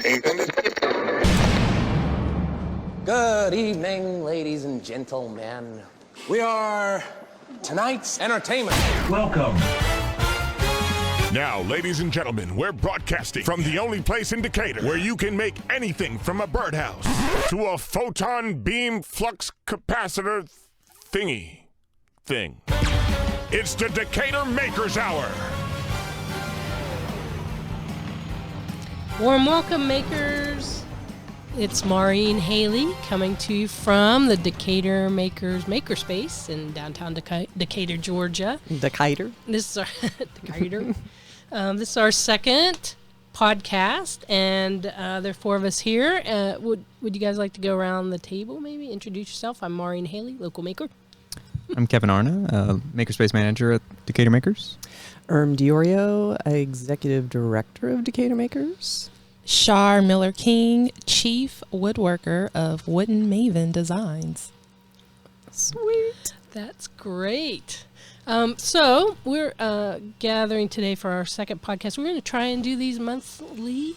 Good evening, ladies and gentlemen. We are tonight's entertainment. Welcome. Now, ladies and gentlemen, we're broadcasting from the only place in Decatur where you can make anything from a birdhouse to a photon beam flux capacitor thing. It's the Decatur Makers Hour. Warm welcome, makers. It's Maureen Haley coming to you from the Decatur Makers Makerspace in downtown Decatur, Georgia. Decatur. This is our Decatur. This is our second podcast, and there are four of us here. Would you guys like to go around the table, maybe introduce yourself? I'm Maureen Haley, local maker. I'm Kevin Arne, Makerspace manager at Decatur Makers. Irm Diorio, executive director of Decatur Makers. Char Miller-King, chief woodworker of Wooden Maven Designs. Sweet. That's great. So we're gathering today for our second podcast. We're going to try and do these monthly,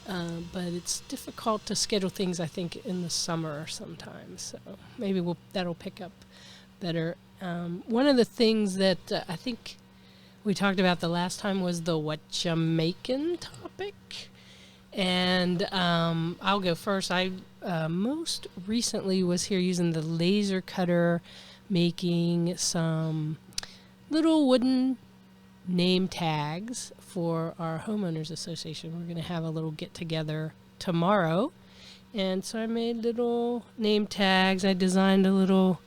but it's difficult to schedule things, I think, in the summer sometimes. So maybe that'll pick up better. One of the things that I think we talked about the last time was the what you making topic. And I'll go first. I most recently was here using the laser cutter, making some little wooden name tags for our homeowners association. We're going to have a little get together tomorrow. And so I made little name tags. I designed a little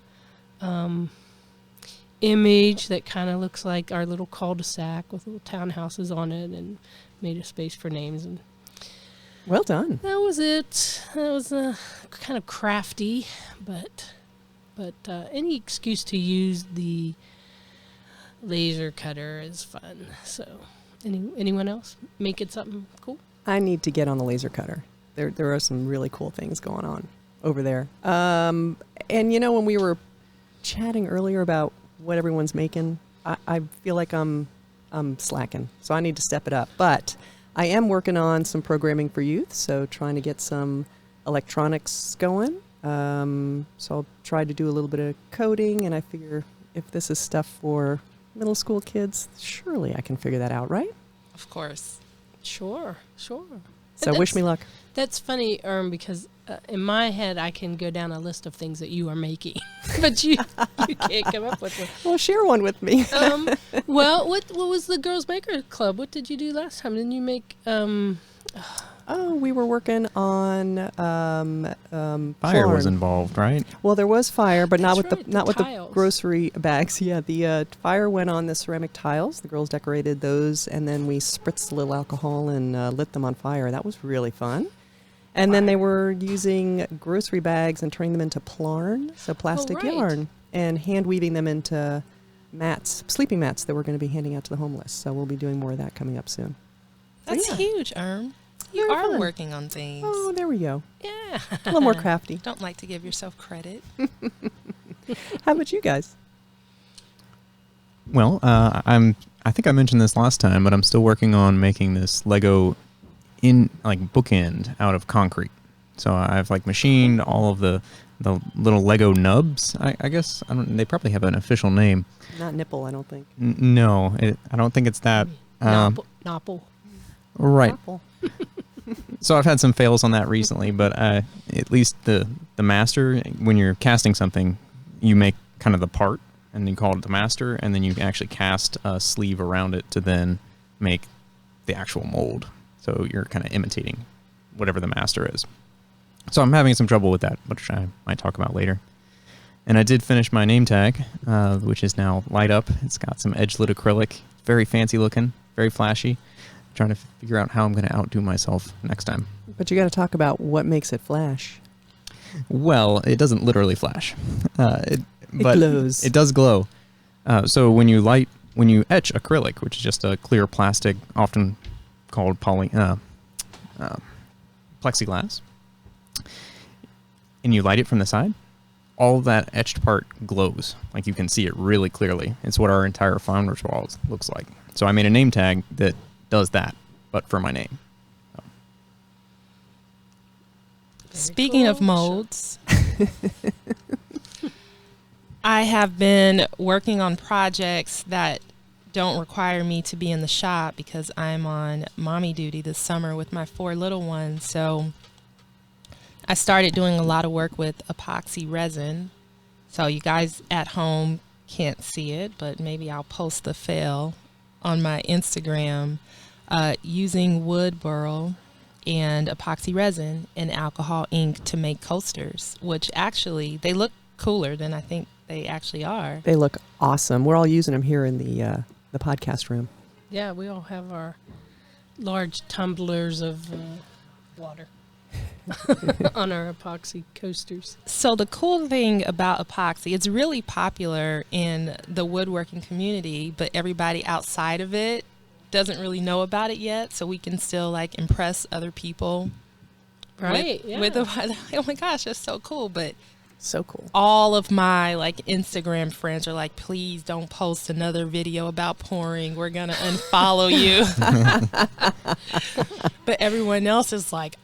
image that kind of looks like our little cul-de-sac with little townhouses on it, and made a space for names. And well done. that was it. That was kind of crafty, but any excuse to use the laser cutter is fun. So, anyone else making something cool? I need to get on the laser cutter. There are some really cool things going on over there. And you know, when we were chatting earlier about what everyone's making, I feel like I'm slacking, so I need to step it up. But I am working on some programming for youth, so trying to get some electronics going. So I'll try to do a little bit of coding, and I figure if this is stuff for middle school kids, surely I can figure that out, right? Of course. Sure. So wish me luck. That's funny, because in my head I can go down a list of things that you are making, but you can't come up with one. Well, share one with me. Well, what was the Girls Maker Club? What did you do last time? Didn't you make? We were working on Fire was Clarn. involved, right? Well, there was fire, but not That's with right, not the with tiles. the grocery bags. Yeah, the fire went on the ceramic tiles. The girls decorated those, and then we spritzed a little alcohol and lit them on fire. That was really fun. And then they were using grocery bags and turning them into plarn, so plastic right. yarn, and hand weaving them into mats, sleeping mats that we're going to be handing out to the homeless. So we'll be doing more of that coming up soon. That's huge, Irm. You Very are fun. working on things. Oh, there we go. Yeah, A little more crafty. Don't like to give yourself credit. How about you guys? Well, I think I mentioned this last time, but I'm still working on making this Lego bookend out of concrete. So I've machined all of the little Lego nubs. I guess they probably have an official name. Not nipple, I don't think. No, I don't think it's that. Nopple. Right. Apple. So I've had some fails on that recently, but at least the master, when you're casting something, you make kind of the part, and you call it the master, and then you actually cast a sleeve around it to then make the actual mold. So you're kind of imitating whatever the master is. So I'm having some trouble with that, which I might talk about later. And I did finish my name tag, which is now light up. It's got some edge-lit acrylic. Very fancy looking, very flashy. Trying to figure out how I'm going to outdo myself next time. But you got to talk about what makes it flash. Well, it doesn't literally flash. It glows. It does glow. So when you etch acrylic, which is just a clear plastic, often called plexiglass, and you light it from the side, all that etched part glows. Like you can see it really clearly. It's what our entire founder's wall looks like. So I made a name tag that does that, but for my name. So. Speaking of cool. molds, I have been working on projects that don't require me to be in the shop because I'm on mommy duty this summer with my 4 little ones. So I started doing a lot of work with epoxy resin. So you guys at home can't see it, but maybe I'll post the fail on my Instagram, using wood burl and epoxy resin and alcohol ink to make coasters, which actually they look cooler than I think they actually are. They look awesome. We're all using them here in the podcast room. Yeah, we all have our large tumblers of water on our epoxy coasters. So the cool thing about epoxy, it's really popular in the woodworking community, but everybody outside of it doesn't really know about it yet. So we can still like impress other people. Right, With oh my gosh, that's so cool. But So cool. all of my like Instagram friends are like, please don't post another video about pouring. We're going to unfollow you. But everyone else is like,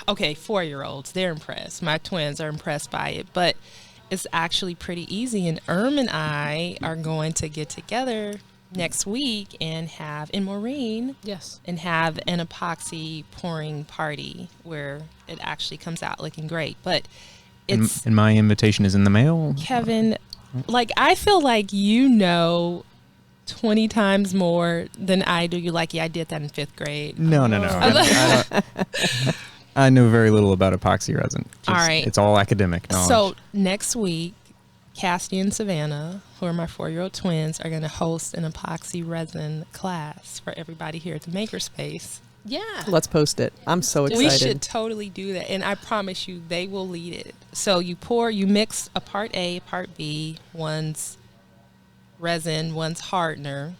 okay, 4-year-olds, they're impressed. My twins are impressed by it. But it's actually pretty easy. And Irm and I are going to get together next week and Maureen, Yes. and have an epoxy pouring party where it actually comes out looking great. But it's And my invitation is in the mail. Kevin, like I feel like 20 times more than I do. You're like, yeah, I did that in 5th grade. No. I know very little about epoxy resin. All right. It's all academic knowledge. So next week, Cassie and Savannah, who are my 4-year-old twins, are going to host an epoxy resin class for everybody here at the Makerspace. Yeah. Let's post it. I'm so excited. We should totally do that. And I promise you, they will lead it. So you mix a part A, part B, one's resin, one's hardener.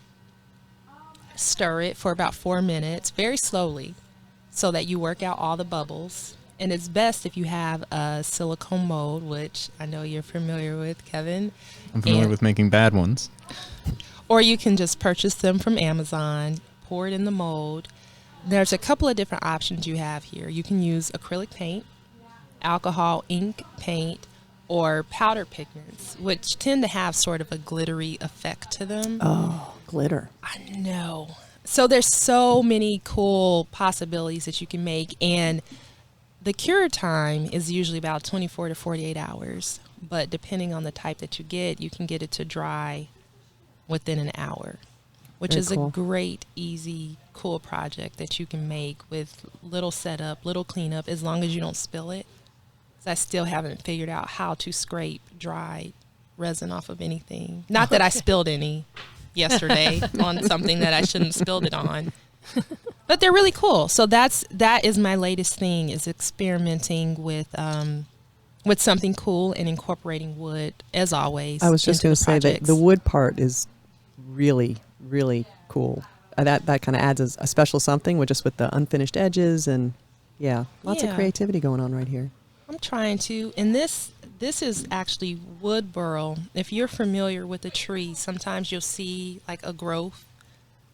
Stir it for about 4 minutes, very slowly, so that you work out all the bubbles. And it's best if you have a silicone mold, which I know you're familiar with, Kevin. I'm familiar And- with making bad ones. Or you can just purchase them from Amazon, pour it in the mold. There's a couple of different options you have here. You can use acrylic paint, alcohol ink paint, or powder pigments, which tend to have sort of a glittery effect to them. Oh, glitter. I know. So there's so many cool possibilities that you can make, and the cure time is usually about 24 to 48 hours, but depending on the type that you get, you can get it to dry within an hour, which Very is cool. a great, easy, cool project that you can make with little setup, little cleanup, as long as you don't spill it. 'Cause I still haven't figured out how to scrape dry resin off of anything. Not that I spilled any yesterday on something that I shouldn't have spilled it on. But they're really cool. So that is my latest thing, is experimenting with something cool and incorporating wood, as always. I was just into going the to say that projects. the wood part is really, really cool. That kind of adds a special something with the unfinished edges and lots of Yeah. creativity going on right here. I'm trying to, and this is actually wood burl. If you're familiar with a tree, sometimes you'll see like a growth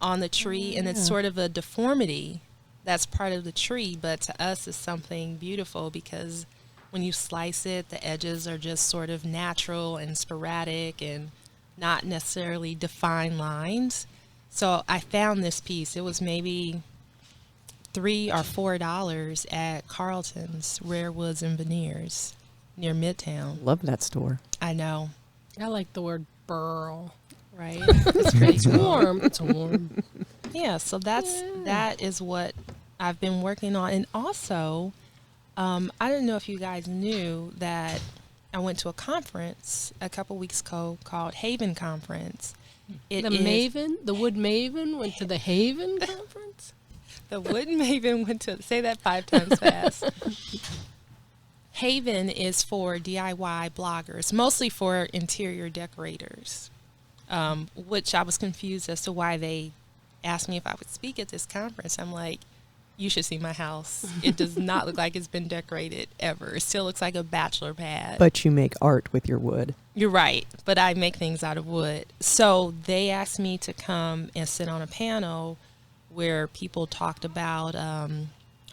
on the tree, and it's sort of a deformity that's part of the tree, but to us it's something beautiful because when you slice it, the edges are just sort of natural and sporadic and not necessarily defined lines. So I found this piece. It was maybe $3 or $4 at Carlton's Rare Woods and Veneers near Midtown. Love that store. I know, I like the word burl. right? It's pretty It's cool. warm. It's warm. Yeah, so that is what I've been working on. And also, I don't know if you guys knew that I went to a conference a couple weeks ago called Haven Conference. It The is- Maven, the Wood Maven went to the Haven conference. The Wooden Maven went to, say that 5 times fast. Haven is for DIY bloggers, mostly for interior decorators, which I was confused as to why they asked me if I would speak at this conference. I'm like, you should see my house. It does not look like it's been decorated ever. It still looks like a bachelor pad. But you make art with your wood. You're right, but I make things out of wood. So they asked me to come and sit on a panel where people talked about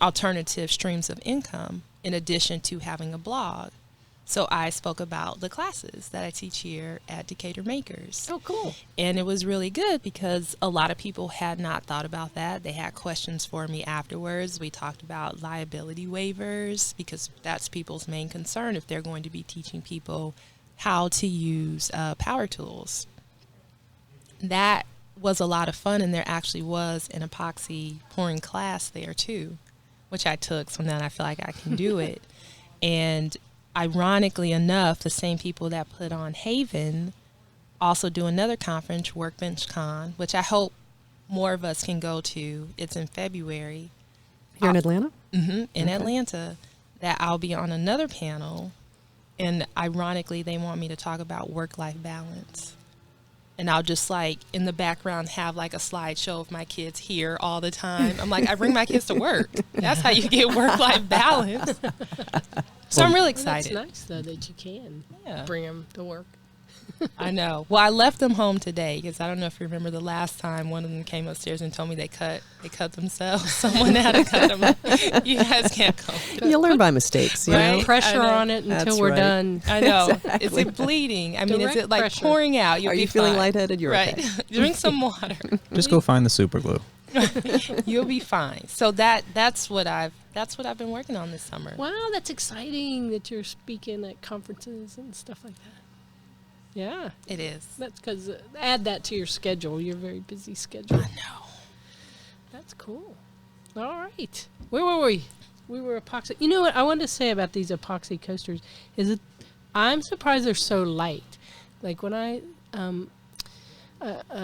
alternative streams of income in addition to having a blog. So I spoke about the classes that I teach here at Decatur Makers. Oh, cool. And it was really good because a lot of people had not thought about that. They had questions for me afterwards. We talked about liability waivers because that's people's main concern if they're going to be teaching people how to use power tools. That was a lot of fun, and there actually was an epoxy pouring class there too, which I took, so now I feel like I can do it. And ironically enough, the same people that put on Haven also do another conference, Workbench Con, which I hope more of us can go to. It's in February. Here in Atlanta? Mm-hmm, in Atlanta, that I'll be on another panel. And ironically, they want me to talk about work-life balance. And I'll just like in the background have like a slideshow of my kids here all the time. I'm like, I bring my kids to work. That's how you get work-life balance. So I'm really excited. Well, that's nice though that you can Yeah. bring them to work. I know. Well, I left them home today because I don't know if you remember the last time one of them came upstairs and told me they cut themselves. Someone had to cut them. You guys can't come. You learn by mistakes, you Right? know? Pressure I know. on it until That's we're right. done. I know. Exactly. Is it bleeding? I mean, is Direct it like pressure. pouring out? You'll Are be you feeling fine. lightheaded? You're right. okay. Drink some water. Just go find the super glue. You'll be fine. So that's what I've been working on this summer. Wow, that's exciting that you're speaking at conferences and stuff like that. Yeah, It is. that's because add that to your schedule. Your very busy schedule. I know. That's cool. All right, where were we? We were epoxy. You know what I wanted to say about these epoxy coasters is that I'm surprised they're so light. Like when I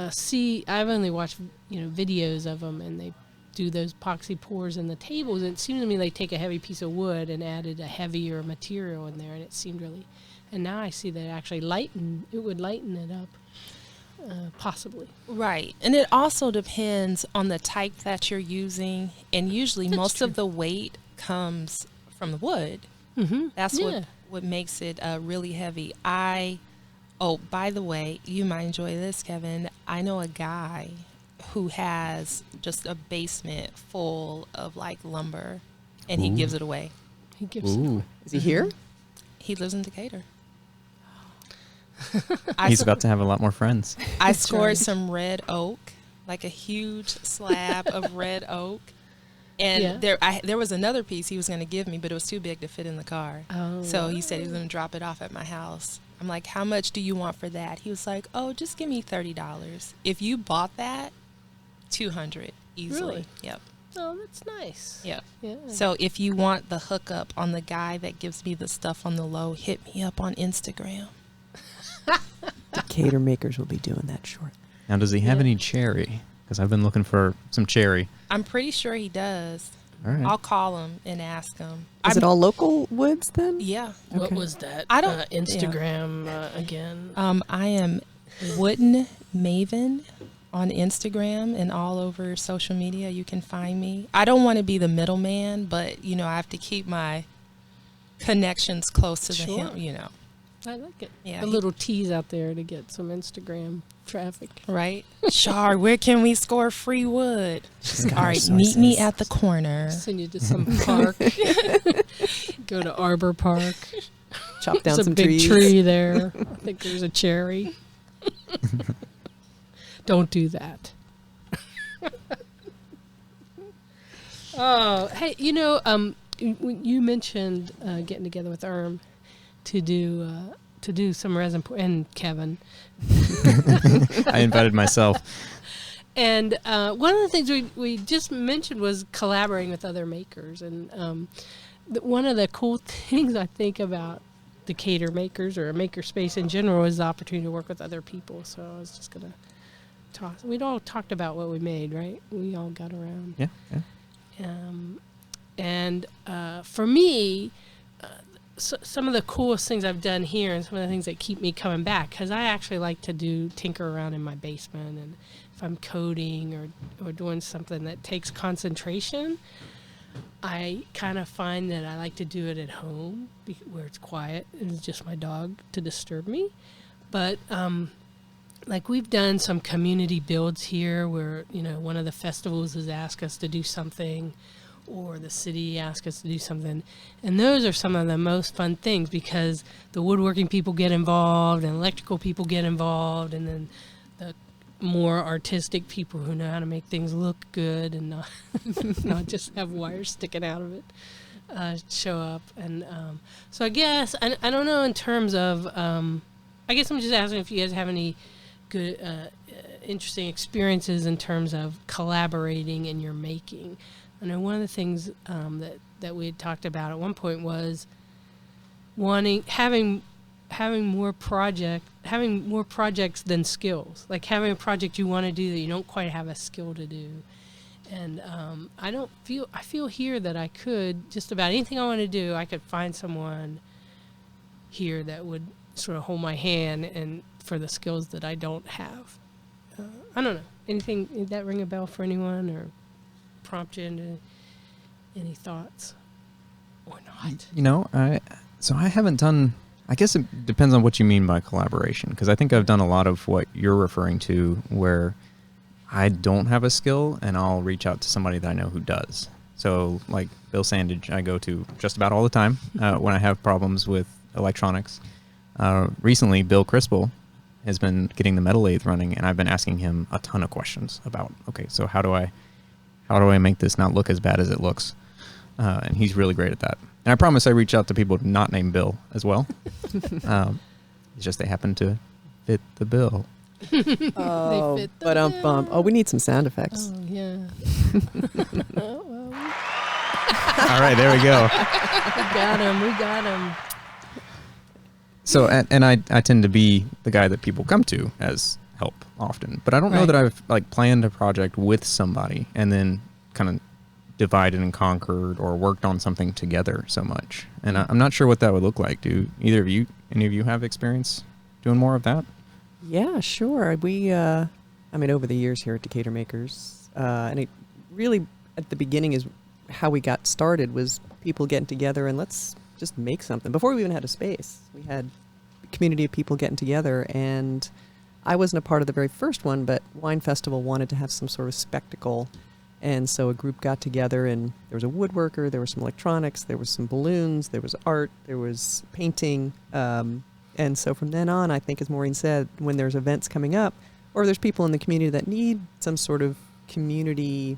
see, I've only watched videos of them, and they do those epoxy pours in the tables, and it seems to me they take a heavy piece of wood and added a heavier material in there, and it seemed really. And now I see that it actually would lighten it up, possibly. Right. And it also depends on the type that you're using. And usually That's most true. of the weight comes from the wood. Mm-hmm. That's Yeah. what makes it really heavy. Oh, by the way, you might enjoy this, Kevin. I know a guy who has just a basement full of like lumber, and he gives it away. He gives. Ooh. Is he here? He lives in Decatur. He's about to have a lot more friends. I scored some red oak, like a huge slab of red oak. And Yeah. there was another piece he was going to give me, but it was too big to fit in the car. Oh. So he said he was going to drop it off at my house. I'm like, how much do you want for that? He was like, oh, just give me $30. If you bought that, $200 easily. Really? Yep. Oh, that's nice. Yep. Yeah. So if you want the hookup on the guy that gives me the stuff on the low, hit me up on Instagram. Decatur Makers will be doing that short. Now, does he have Yeah. any cherry? Because I've been looking for some cherry. I'm pretty sure he does. All right. I'll call him and ask him. Is it all local woods then? Yeah. What Okay. was that? I don't- Instagram again. I am Wooden Maven on Instagram and all over social media. You can find me. I don't want to be the middleman, but I have to keep my connections close to Sure. him. I like it. Yeah, A little tease out there to get some Instagram traffic. Right? Char, where can we score free wood? got All our right, meet me sources. at the corner. Send you to some park. Go to Arbor Park. Chop down There's a some big trees. tree there. I think there's a cherry. Don't do that. Oh, hey, you mentioned getting together with Irm to do some resin and Kevin. I invited myself. And one of the things we just mentioned was collaborating with other makers. And one of the cool things I think about Decatur Makers or a makerspace in general is the opportunity to work with other people. So I was just going to talk. We'd all talked about what we made, right? We all got around. Yeah. And for me, some of the coolest things I've done here and some of the things that keep me coming back, because I actually like to tinker around in my basement, and if I'm coding or doing something that takes concentration, I kind of find that I like to do it at home where it's quiet and it's just my dog to disturb me. But like we've done some community builds here where one of the festivals has asked us to do something, or the city asks us to do something. And those are some of the most fun things because the woodworking people get involved and electrical people get involved, and then the more artistic people who know how to make things look good and not, not just have wires sticking out of it show up. And so I guess, I don't know in terms of, I guess I'm just asking if you guys have any good, interesting experiences in terms of collaborating in your making. I know one of the things that we had talked about at one point was having more projects than skills. Like having a project you want to do that you don't quite have a skill to do. And I feel here that I could just about anything I want to do, I could find someone here that would sort of hold my hand and for the skills that I don't have. I don't know. Anything, did that ring a bell for anyone or prompt you into any thoughts or not? You know, I haven't done, I guess it depends on what you mean by collaboration, because I think I've done a lot of what you're referring to where I don't have a skill and I'll reach out to somebody that I know who does. So like Bill Sandage, I go to just about all the time when I have problems with electronics. Recently, Bill Crispell has been getting the metal lathe running, and I've been asking him a ton of questions about, okay, so how do I make this not look as bad as it looks? And he's really great at that. And I promise I reach out to people not named Bill as well. It's just they happen to fit the bill. Oh, They fit the but oh, we need some sound effects. Oh, yeah. All right, there we go. We got him. So, and I tend to be the guy that people come to as help often, but I don't know Right. that I've like planned a project with somebody and then kind of divided and conquered or worked on something together so much. And I'm not sure what that would look like. Do any of you have experience doing more of that? Yeah, sure. We, over the years here at Decatur Makers, and it really, at the beginning is how we got started was people getting together and let's just make something. Before we even had a space, we had a community of people getting together, and I wasn't a part of the very first one, but Wine Festival wanted to have some sort of spectacle, and so a group got together, and there was a woodworker, there was some electronics, there was some balloons, there was art, there was painting, and so from then on, I think, as Maureen said, when there's events coming up, or there's people in the community that need some sort of community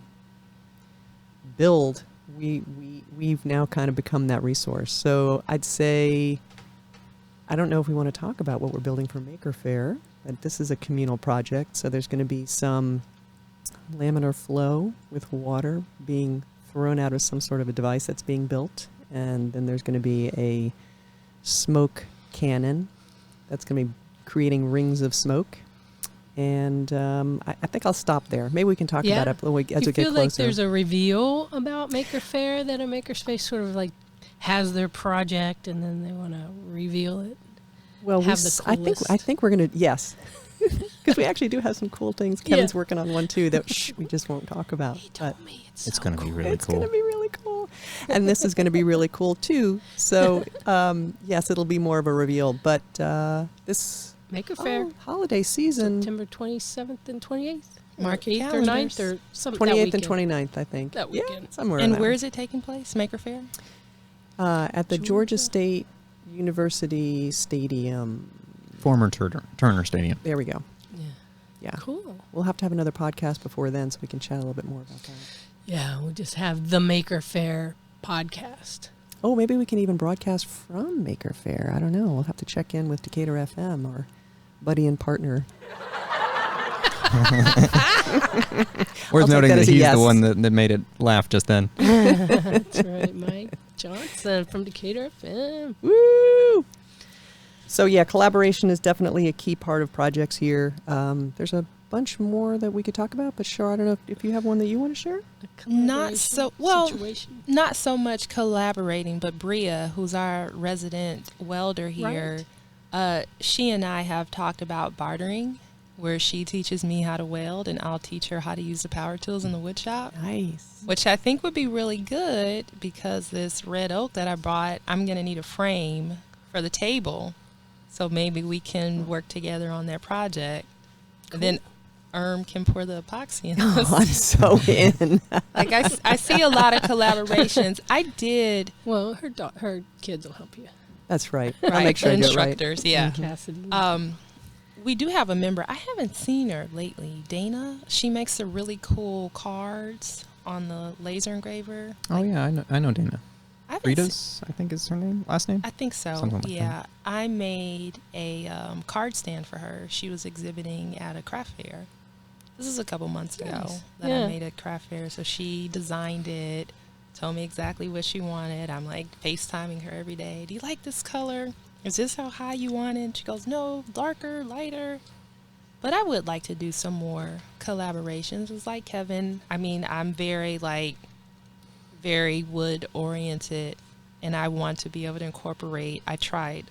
build, we've now kind of become that resource. So I'd say, I don't know if we want to talk about what we're building for Maker Faire, but this is a communal project, so there's going to be some laminar flow with water being thrown out of some sort of a device that's being built, and then there's going to be a smoke cannon that's going to be creating rings of smoke. And I think I'll stop there. Maybe we can talk about it as we get closer. Do you feel like there's a reveal about Maker Faire that a Makerspace sort of like has their project and then they want to reveal it? Well, I think we're going to, yes. Because we actually do have some cool things. Kevin's working on one too that we just won't talk about. He told me it's It's going to be really It's cool. going to be really cool. And this is going to be really cool too. So, yes, it'll be more of a reveal. But this Maker Faire, holiday season, September 27th and 28th. Mark your 8th or 9th calendars. or something. 28th and 29th, I think. That Yeah, weekend. somewhere And around where there. is it taking place? Maker Faire? At the Georgia State University Stadium. Former Turner Stadium. There we go. Yeah. Yeah. Cool. We'll have to have another podcast before then so we can chat a little bit more about that. Yeah, we'll just have the Maker Faire podcast. Oh, maybe we can even broadcast from Maker Faire. I don't know. We'll have to check in with Decatur FM, our buddy and partner. Worth take noting that that as a he's yes. the one that made it laugh just then. That's right, Mike Johnson from Decatur FM. Woo! So, yeah, collaboration is definitely a key part of projects here. There's a bunch more that we could talk about, but sure, I don't know if you have one that you want to share. Not so well. Situation. Not so much collaborating, but Bria, who's our resident welder here, she and I have talked about bartering, where she teaches me how to weld and I'll teach her how to use the power tools in the wood shop. Nice. Which I think would be really good because this red oak that I brought, I'm going to need a frame for the table. So maybe we can work together on that project. Cool. And then Irm can pour the epoxy in. Oh, I'm so in. Like I see a lot of collaborations. I did. Well, her kids will help you. That's right. I'll Right, make sure the I do it right. instructors, yeah. Cassidy. We do have a member. I haven't seen her lately. Dana. She makes the really cool cards on the laser engraver. Oh yeah, I know Dana. I haven't Rita's, I think is her name, last name. I think so. Something like yeah, I made a card stand for her. She was exhibiting at a craft fair. This is a couple months ago that Yeah. I made a craft fair. So she designed it, told me exactly what she wanted. I'm like FaceTiming her every day. Do you like this color? Is this how high you want it? She goes, no, darker, lighter. But I would like to do some more collaborations. It's like Kevin. I mean, I'm very wood oriented, and I want to be able to incorporate. I tried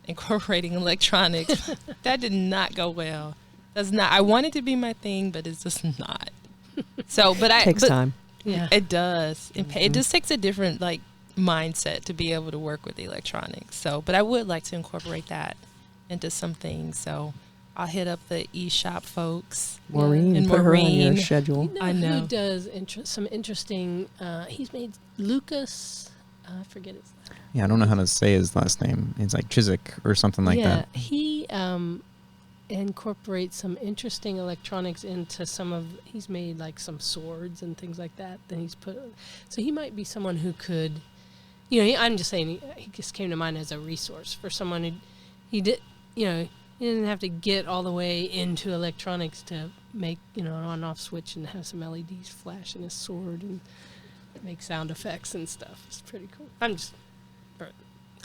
incorporating electronics. That did not go well. That's not. I want it to be my thing, but it's just not. So, but Takes time. Yeah. It does. It just takes a different mindset to be able to work with the electronics. So, but I would like to incorporate that into some things. So, I'll hit up the eShop folks. Maureen, And put her on Maureen. your schedule. I know. Who does some interesting, he's made Lucas, I forget his last name. Yeah, I don't know how to say his last name. It's like Chiswick or something like that. Yeah, he incorporates some interesting electronics into he's made like some swords and things like that. Then he's so he might be someone who could, I'm just saying, he just came to mind as a resource for someone who, he didn't have to get all the way into electronics to make, an on-off switch and have some LEDs flash in his sword and make sound effects and stuff. It's pretty cool.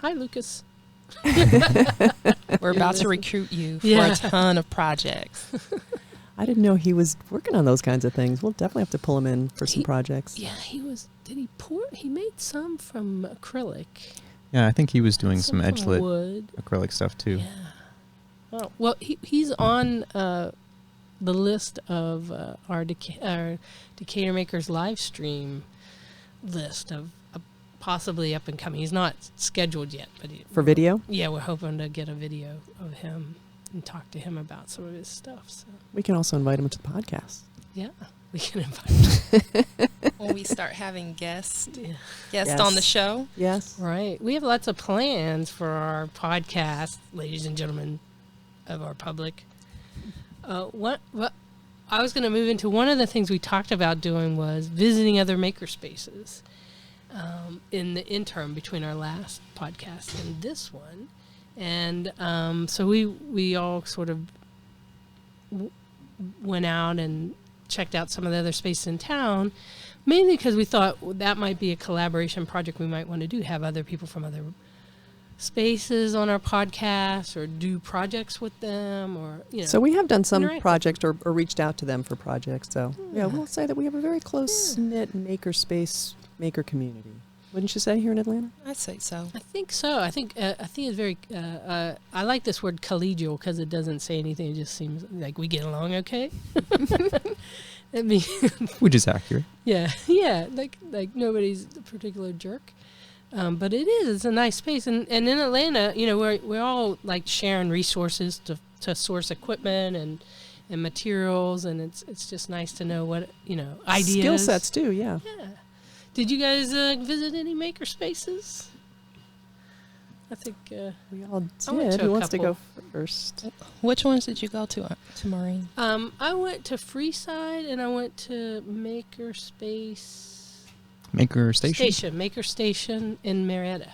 Hi, Lucas. We're about to recruit you for Yeah. a ton of projects. I didn't know he was working on those kinds of things. We'll definitely have to pull him in for some projects. Yeah, he made some from acrylic. Yeah, I think he was doing some from edge-lit wood. acrylic stuff too. Yeah. Oh, well, he's on the list of our Decatur Makers live stream list of possibly up and coming. He's not scheduled yet, but For video? yeah, we're hoping to get a video of him and talk to him about some of his stuff. So We can also invite him to the podcast. yeah, we can invite him. When we start having guests Yes. on the show. Yes. Right. We have lots of plans for our podcast, ladies and gentlemen of our public. What I was going to move into, one of the things we talked about doing was visiting other makerspaces in the interim between our last podcast and this one. And so we all sort of went out and checked out some of the other spaces in town, mainly because we thought that might be a collaboration project we might want to do, have other people from other spaces on our podcast or do projects with them, or So we have done some interact with projects or reached out to them for projects. So yeah, we'll say that we have a very close-knit makerspace maker community. Wouldn't you say, here in Atlanta? I'd say so. I think so. I think it's very. I like this word collegial because it doesn't say anything. It just seems like we get along okay. I mean, Which is accurate. yeah, like nobody's a particular jerk. But it is. It's a nice space, and in Atlanta, we're all like sharing resources to source equipment and materials, and it's just nice to know what ideas, Skill sets too. Yeah. Yeah. Did you guys visit any maker spaces? I think We all I went did. to a Who wants to go couple. first? Which ones did you go to Maureen? I went to Freeside and I went to Makerspace Maker Station. Maker Station in Marietta,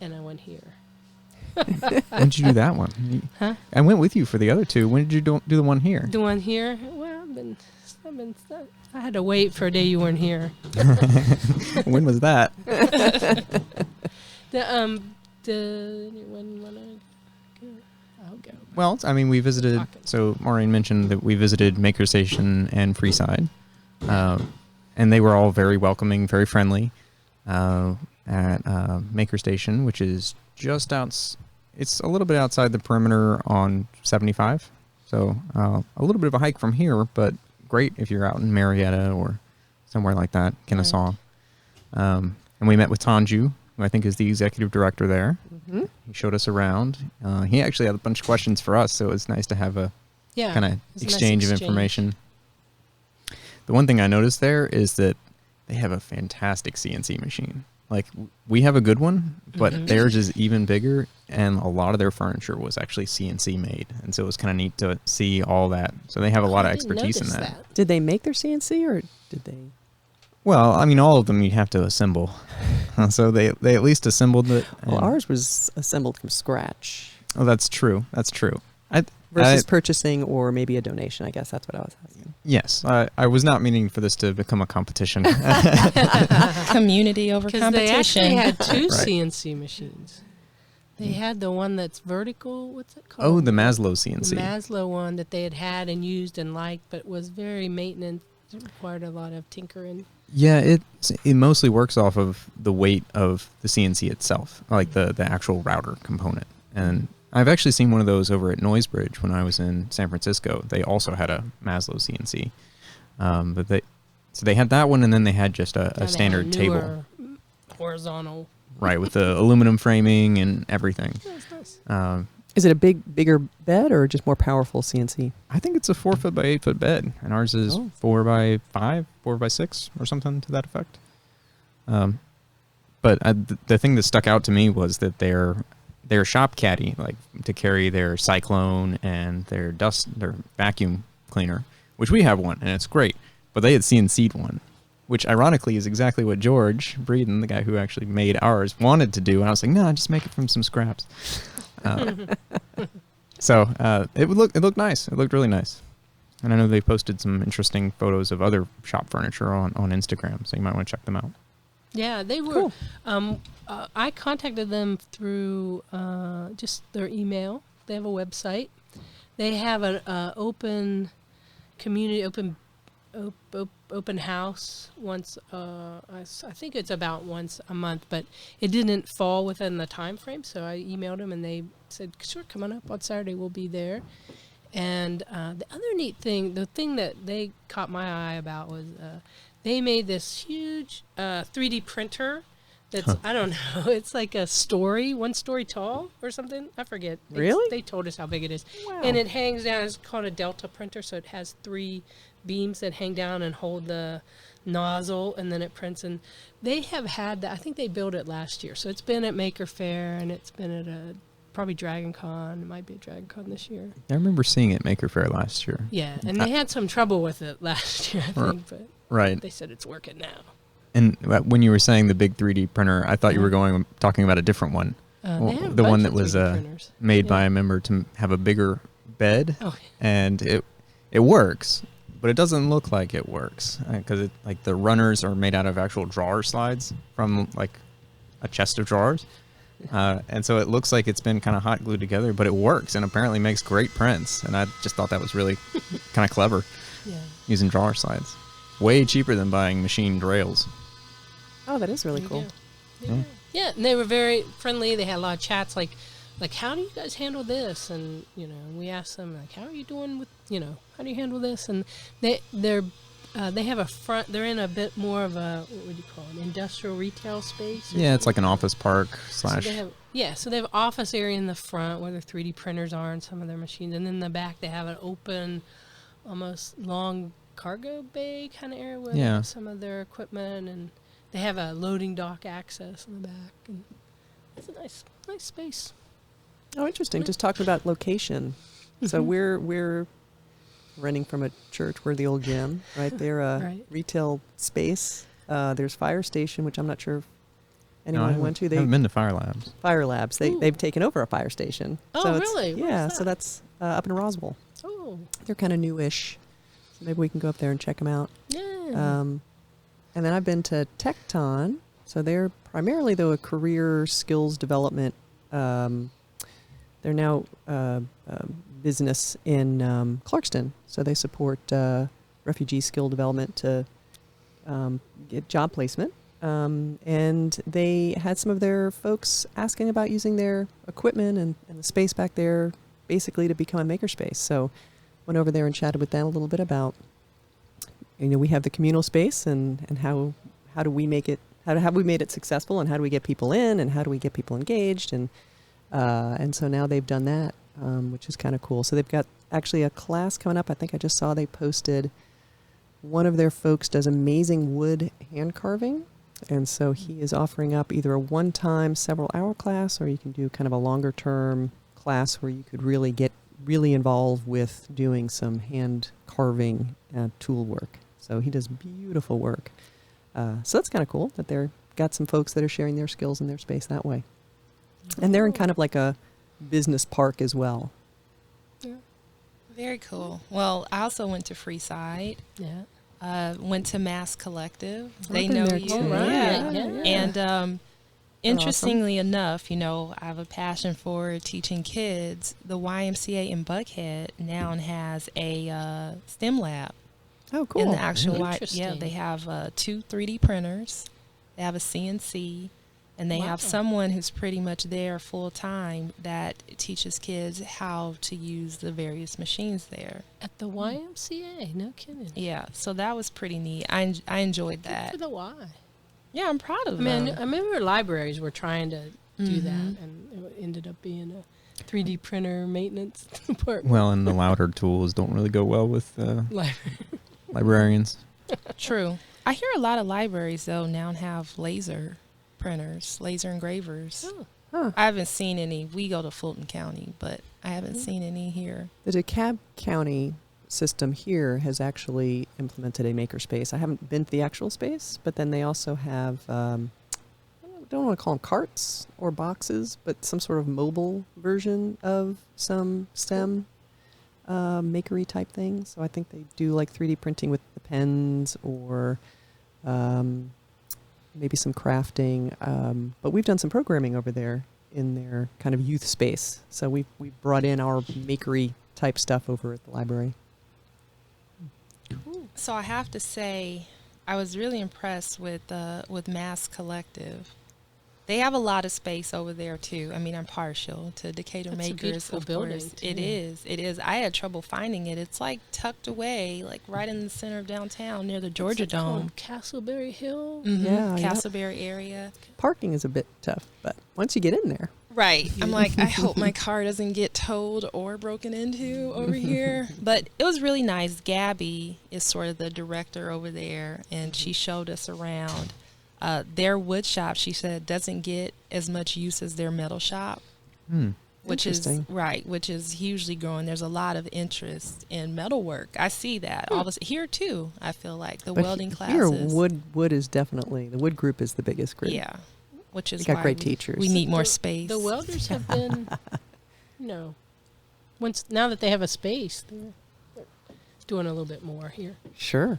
and I went here. When did you do that one? Huh? I went with you for the other two. When did you do the one here? The one here. Well, I had to wait for a day you weren't here. When was that? I'll go. Well, I mean, we visited. Talking. So So Maureen mentioned that we visited Maker Station and Freeside, and they were all very welcoming, very friendly. At Maker Station, which is just it's a little bit outside the perimeter on 75, so a little bit of a hike from here, but great if you're out in Marietta or somewhere like that, Kennesaw. And we met with Tanju, who I think is the executive director there. Mm-hmm. He showed us around. He actually had a bunch of questions for us, so it was nice to have a Yeah, kind of it's a nice exchange of information. The one thing I noticed there is that they have a fantastic CNC machine. Like, we have a good one, but theirs is even bigger, and a lot of their furniture was actually CNC made, and so it was kind of neat to see all that. So they have a lot of I didn't expertise in notice that. Did they make their CNC or did they? Well, I mean, all of them you have to assemble. So they at least assembled it. Well, and- ours was assembled from scratch Oh, that's true. That's true. versus purchasing or maybe a donation. I guess that's what I was asking. Yes, I was not meaning for this to become a competition. Community over Because they actually competition. had two Right. CNC machines. They had the one that's vertical. What's it called? Oh, the Maslow The CNC. Maslow one that they had and used and liked, but was very maintenance. It required a lot of tinkering. Yeah, it mostly works off of the weight of the CNC itself, like the actual router component. And I've actually seen one of those over at Noisebridge when I was in San Francisco. They also had a Maslow CNC, but they had that one, and then they had just And a they had standard table, newer horizontal. right, with the aluminum framing and everything. That's nice. Is it a bigger bed or just more powerful CNC? I think it's a 4 foot by 8 foot bed, and ours is 4 by 5, 4 by 6, or something to that effect. But the thing that stuck out to me was that their shop caddy, like to carry their Cyclone and their vacuum cleaner, which we have one, and it's great. But they had CNC'd one, which ironically is exactly what George Breeden, the guy who actually made ours, wanted to do. And I was like, no, just make it from some scraps. So it looked nice. It looked really nice. And I know they posted some interesting photos of other shop furniture on Instagram, so you might want to check them out. Yeah, they were. I contacted them through just their email. They have a website. They have an open community, open house once. I think it's about once a month, but it didn't fall within the time frame. So I emailed them, and they said, "Sure, come on up on Saturday. We'll be there." And the other neat thing, the thing that they caught my eye about was they made this huge 3D printer that's, I don't know, it's like a story, 1 story tall or something. I forget. Really? They told us how big it is. Wow. And it hangs down. It's called a Delta printer, so it has 3 beams that hang down and hold the nozzle, and then it prints. And they have had that. I think they built it last year. So it's been at Maker Faire, and it's been at probably Dragon Con. It might be at Dragon Con this year. I remember seeing it Maker Faire last year. Yeah, and they had some trouble with it last year, I think, but Right. they said it's working now. And when you were saying the big 3D printer, I thought you were talking about a different one. They have a The one bunch that of was 3D printers. made by Yeah. a member to have a bigger bed, Oh. and it works, but it doesn't look like it works because like the runners are made out of actual drawer slides from like a chest of drawers, and so it looks like it's been kind of hot glued together, but it works and apparently makes great prints. And I just thought that was really kind of clever, Yeah. using drawer slides. Way cheaper than buying machined rails. Oh, that is really There cool. you go. Yeah, and they were very friendly. They had a lot of chats like how do you guys handle this? And we asked them like, how are you doing with how do you handle this? And they have a front. They're in a bit more of a, what would you call it, industrial retail space. Yeah, it's like an office park slash. So they have office area in the front where their 3D printers are and some of their machines, and then in the back they have an open, almost long cargo bay kind of area where they have some of their equipment, and they have a loading dock access in the back, and it's a nice space. Oh, interesting. Just talking about location. So we're renting from a church. We're the old gym, right? They're a Right. retail space. There's Fire Station, which I'm not sure if anyone went to. I haven't been to Fire Labs. Fire Labs. They've taken over a fire station. Oh, so it's- really? Where's Yeah. that? So that's up in Roswell. Oh, They're kind of newish. So maybe we can go up there and check them out. yeah. And then I've been to Tecton. So they're primarily, though, a career skills development. They're now business in Clarkston. So they support refugee skill development to get job placement. And they had some of their folks asking about using their equipment and the space back there basically to become a makerspace. So went over there and chatted with them a little bit about, we have the communal space and how do we make it, how have we made it successful, and how do we get people in, and how do we get people engaged, and so now they've done that, which is kind of cool. So they've got actually a class coming up. I think I just saw they posted one of their folks does amazing wood hand carving. And so he is offering up either a one-time several-hour class, or you can do kind of a longer-term class where you could really get really involved with doing some hand carving tool work. So he does beautiful work. So that's kind of cool that they're got some folks that are sharing their skills in their space that way. And they're in kind of like a business park as well. Yeah. Very cool. Well, I also went to Freeside. Yeah. Went to Mass Collective. I've They been know there you. too. Yeah. Yeah. And interestingly enough, I have a passion for teaching kids. The YMCA in Buckhead now has a STEM lab. Oh, cool. In the actual Interesting. they have 2 3D printers. They have a CNC. And they have Wow. someone who's pretty much there full time that teaches kids how to use the various machines there. At the YMCA, no kidding. Yeah, so that was pretty neat. I enjoyed Good that. for the Y. Yeah, I'm proud of I mean, them. I remember libraries were trying to do that, Mhm. and it ended up being a 3D printer maintenance department. Well, and the louder tools don't really go well with Library. librarians. True. I hear a lot of libraries though now have laser printers, laser engravers. Oh, Huh. I haven't seen any. We go to Fulton County, but I haven't seen any here. The DeKalb County system here has actually implemented a makerspace. I haven't been to the actual space, but then they also have, I don't want to call them carts or boxes, but some sort of mobile version of some STEM makery type thing. So I think they do like 3D printing with the pens or maybe some crafting. But we've done some programming over there in their kind of youth space. So we brought in our makery type stuff over at the library. So I have to say, I was really impressed with Mass Collective. They have a lot of space over there too. I mean, I'm partial to Decatur That's a Makers, beautiful of building, course. too. It is. It is. I had trouble finding it. It's like tucked away, like right in the center of downtown, near the Georgia What's it called? Dome. Castleberry Hill. Mhm. Yeah, yep. Castleberry area. Parking is a bit tough, but once you get in there, Right. I'm like, I hope my car doesn't get towed or broken into over here. But it was really nice. Gabby is sort of the director over there, and she showed us around. Their wood shop, she said, doesn't get as much use as their metal shop, which is Interesting. right, which is hugely growing. There's a lot of interest in metalwork. I see that all of us here too. I feel like the but welding here classes. wood is definitely, the wood group is the biggest group. Yeah, which is We got why great we teachers. need more The- space. The welders have been, now that they have a space, they're doing a little bit more here. Sure.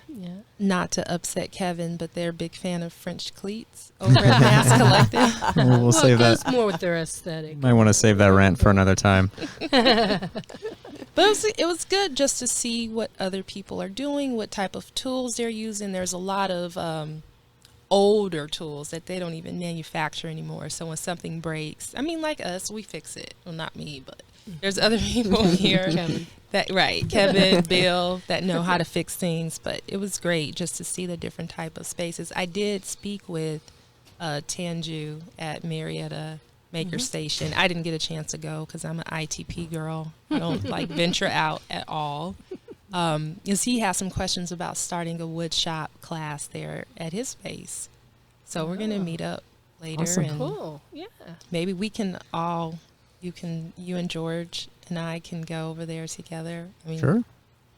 Yeah. Not to upset Kevin, but they're a big fan of French cleats over at Mass Collective. We'll save it goes that. more with their aesthetic. Might want to save that rant for another time. But it was good just to see what other people are doing, what type of tools they're using. There's a lot of older tools that they don't even manufacture anymore. So when something breaks, I mean, like us, we fix it. Well, not me, but there's other people here. Kevin. Kevin, Bill, that know how to fix things. But it was great just to see the different type of spaces. I did speak with Tanju at Marietta Makers Station. I didn't get a chance to go because I'm an ITP girl. I don't like venture out at all. Because he has some questions about starting a wood shop class there at his space. So we're going to meet up later. Awesome. And Cool. Yeah. maybe we can all, you and George and I can go over there together. I mean, Sure.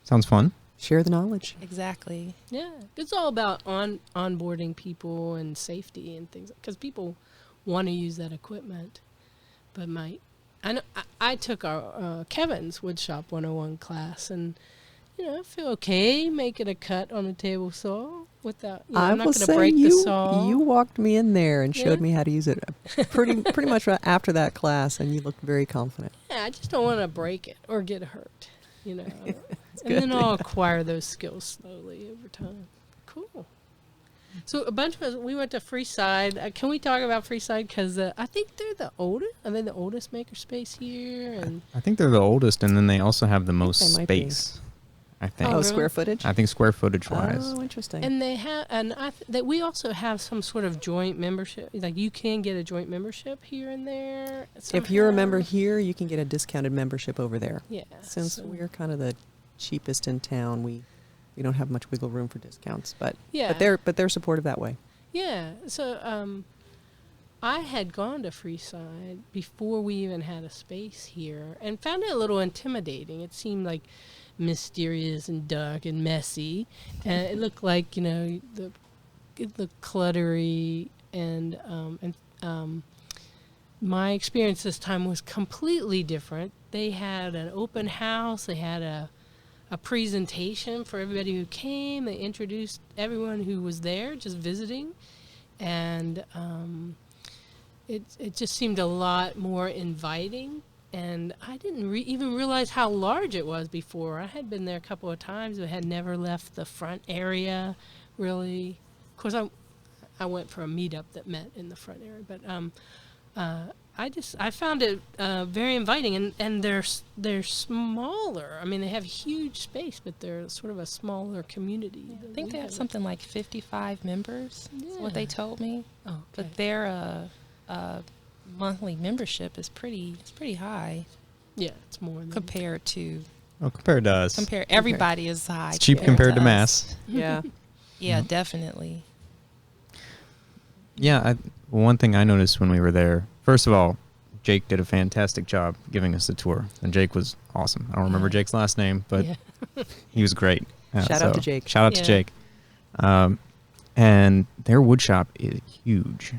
Sounds fun. Share the knowledge. Exactly. Yeah. It's all about onboarding people and safety and things, because people want to use that equipment, but I took our Kevin's Woodshop 101 class, and I feel okay making a cut on a table saw without. I I'm not will going to say break the you saw. you walked me in there and Yeah. showed me how to use it pretty much right after that class, and you looked very confident. Yeah, I just don't want to break it or get hurt. And good. then I'll acquire those skills slowly over time. Cool. So a bunch of us, we went to Freeside. Can we talk about Freeside? Because I think they're the oldest. Are they the oldest makerspace here? And I think they're the oldest, and then they also have the most they might be. space. I think. Oh, really? square footage? I think square footage wise. Oh, interesting. And they have, and that we also have some sort of joint membership. Like you can get a joint membership here and there. if you're a member somehow. here, you can get a discounted membership over there. Yeah. Since so- we're kind of the cheapest in town, we don't have much wiggle room for discounts. But Yeah. but they're supportive that way. Yeah. So I had gone to Freeside before we even had a space here and found it a little intimidating. It seemed like mysterious and dark and messy, and it looked like it looked cluttery, and my experience this time was completely different. They had an open house. They had a presentation for everybody who came. They introduced everyone who was there just visiting, and it just seemed a lot more inviting. And I didn't even realize how large it was before. I had been there a couple of times, but had never left the front area, really. Of course, I went for a meetup that met in the front area, but I found it very inviting, and they're smaller. I mean, they have huge space, but they're sort of a smaller community. I think they have something like 55 members. Is what they Yeah. told me. Oh, okay. But their monthly membership is pretty high Yeah, it's more than compared to Oh, compared to us. everybody is high. It's cheap compared to us. mass. Yeah. Yeah, definitely. Yeah, one thing I noticed when we were there, first of all, Jake did a fantastic job giving us the tour, and Jake was awesome. I don't remember Jake's last name, but Yeah. he was great. Shout out to Jake. Shout out to Yeah. Jake. And their wood shop is huge.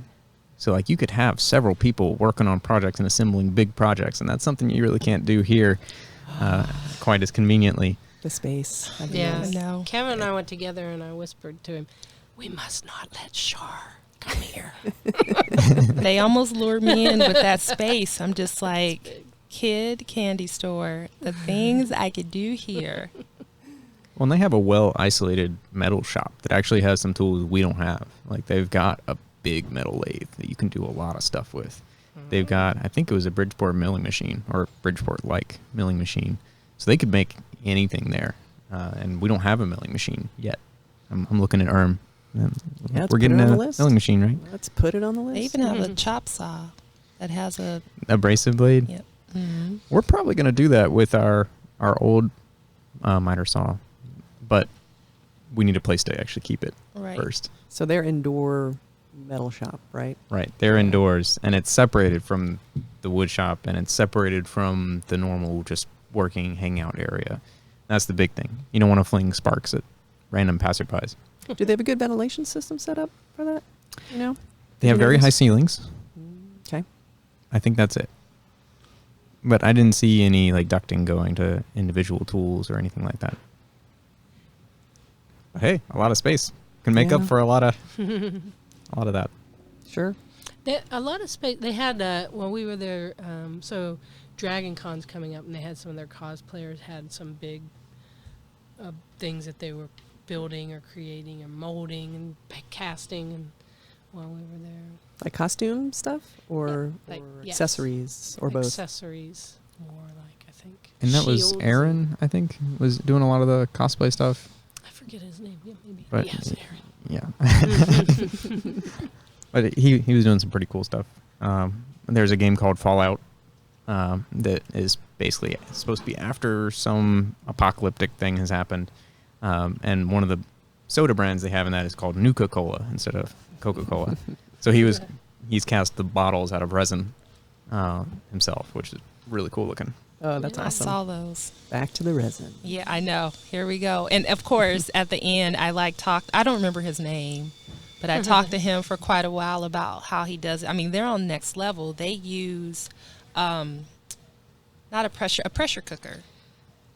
So, like, you could have several people working on projects and assembling big projects, and that's something you really can't do here quite as conveniently. The space. I've Yeah. noticed. No. Kevin and I went together, and I whispered to him, "We must not let Char come here." They almost lured me in with that space. I'm just like, kid candy store. The things I could do here. Well, and they have a well-isolated metal shop that actually has some tools we don't have. Like, they've got a big metal lathe that you can do a lot of stuff with. They've got, I think it was a Bridgeport milling machine, or Bridgeport-like milling machine. So they could make anything there. And we don't have a milling machine yet. I'm looking at Irm. Yeah, let's We're put getting it on a the list. milling machine, right? Let's put it on the list. They even have a chop saw that has a Abrasive blade. yep. Mm-hmm. We're probably going to do that with our old miter saw, but we need a place to actually keep it Right. first. So they're indoor metal shop, right? Right. They're indoors, and it's separated from the wood shop, and it's separated from the normal just working hangout area. That's the big thing. You don't want to fling sparks at random passerbys. Do they have a good ventilation system set up for that? You know? They have You very notice? high ceilings. Okay. I think that's it. But I didn't see any like ducting going to individual tools or anything like that. But hey, a lot of space can make up Yeah. for a lot of that. Sure. A lot of space. They had when we were there. So Dragon Con's coming up, and they had some of their cosplayers had some big things that they were building or creating or molding and casting, and while we were there, Like costume stuff or, Yeah, like- or yes. accessories or both? accessories, more like I think. And that was Shields Aaron, I think, was doing a lot of the cosplay stuff. I forget his name. Yeah, maybe. But- Yes, Aaron. Yeah. But he was doing some pretty cool stuff. There's a game called Fallout that is basically supposed to be after some apocalyptic thing has happened. And one of the soda brands they have in that is called Nuka-Cola instead of Coca-Cola. So he's cast the bottles out of resin himself, which is really cool looking. Oh, that's I awesome. saw those. Back to the resin. Yeah, I know. Here we go. And of course, at the end, I I don't remember his name, but I talked to him for quite a while about how he does it. I mean, they're on next level. They use not a pressure cooker.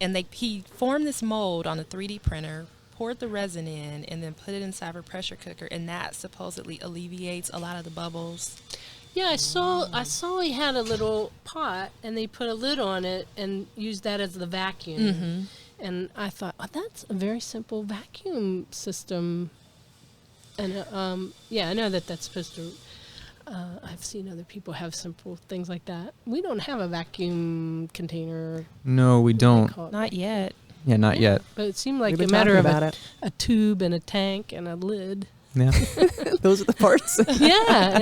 And he formed this mold on a 3D printer, poured the resin in, and then put it inside of a pressure cooker, and that supposedly alleviates a lot of the bubbles. Yeah, I saw he had a little pot, and they put a lid on it and used that as the vacuum. Mm-hmm. And I thought, oh, that's a very simple vacuum system. And yeah, I know that's supposed to. I've seen other people have simple things like that. We don't have a vacuum container. No, we what they don't. call it. Not yet. Yeah, not yet. But it seemed like We've a been matter of talking about a tube and a tank and a lid. Yeah. Those are the parts. Yeah,